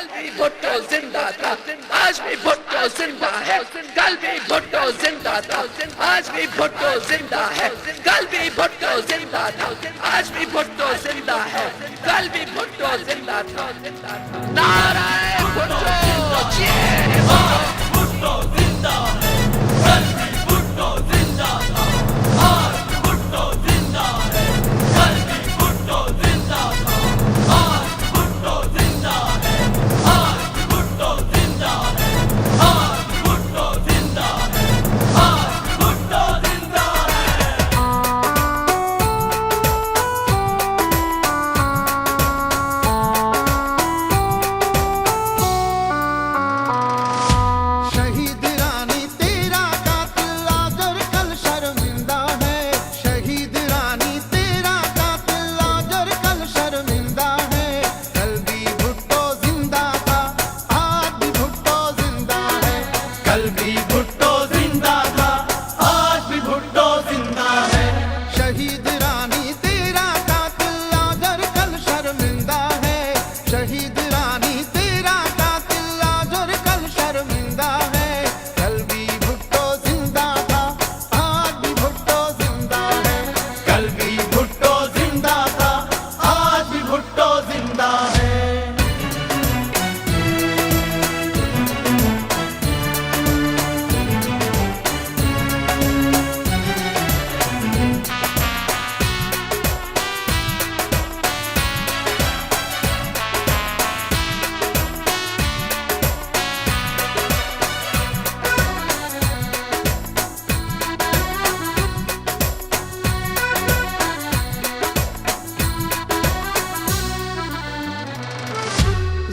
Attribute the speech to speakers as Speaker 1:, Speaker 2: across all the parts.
Speaker 1: कल भी भुट्टो जिंदा था, आज भी भुट्टो जिंदा है, कल भी भुट्टो जिंदा था, आज भी भुट्टो जिंदा है, कल भी भुट्टो जिंदा था, आज भी भुट्टो जिंदा है, कल भी भुट्टो जिंदा था। नाराए भुट्टो जय हो।
Speaker 2: भुट्टो जिंदा है, कल भी भुट्टो जिंदा था, आज भी भुट्टो जिंदा है, कल भी भुट्टो जिंदा था, आज भी भुट्टो जिंदा है, आज भी भुट्टो जिंदा है, आज भी भुट्टो जिंदा है, आज भी भुट्टो जिंदा
Speaker 3: शहीद रानी तेरा कातिल आजर कल शर्मिंदा है, शहीद रानी तेरा कातिल आजर कल शर्मिंदा है। कल भी भुट्टो जिंदा था, आज भी भुट्टो जिंदा है,
Speaker 2: कल भी भुट्टो जिंदा था, आज भी भुट्टो जिंदा है।
Speaker 3: शहीद रानी तेरा कातिल आजर कल शर्मिंदा है, शहीद रानी तेरा कातिल आजर कल शर्मिंदा है। कल भी भुट्टो जिंदा था, आज भी भुट्टो जिंदा है,
Speaker 2: कल भी भुट्टो जिंदा था, आज भी भुट्टो जिंदा है।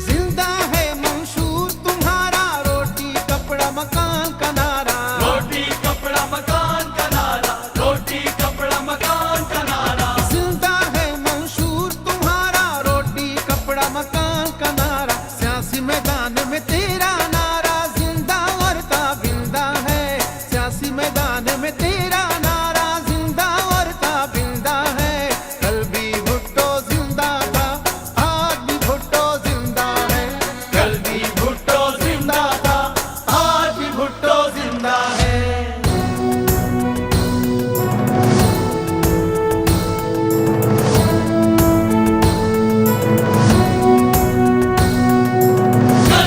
Speaker 3: जिंदा है मंशूर तुम्हारा रोटी कपड़ा मकान का नारा,
Speaker 2: रोटी कपड़ा मकान का नारा, रोटी कपड़ा मकान का नारा।
Speaker 3: जिंदा है मंशूर तुम्हारा रोटी कपड़ा मकान का नारा। सियासी मैदान में तेरा नारा जिंदा और ताबिंदा है, सियासी मैदान में तेरा नारा जिंदा और ताबिंदा है। कल भी भुट्टो जिंदा था, आज भी भुट्टो जिंदा है,
Speaker 2: कल भी भुट्टो जिंदा था, आज भी भुट्टो जिंदा है। कल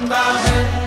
Speaker 3: जिंदा है।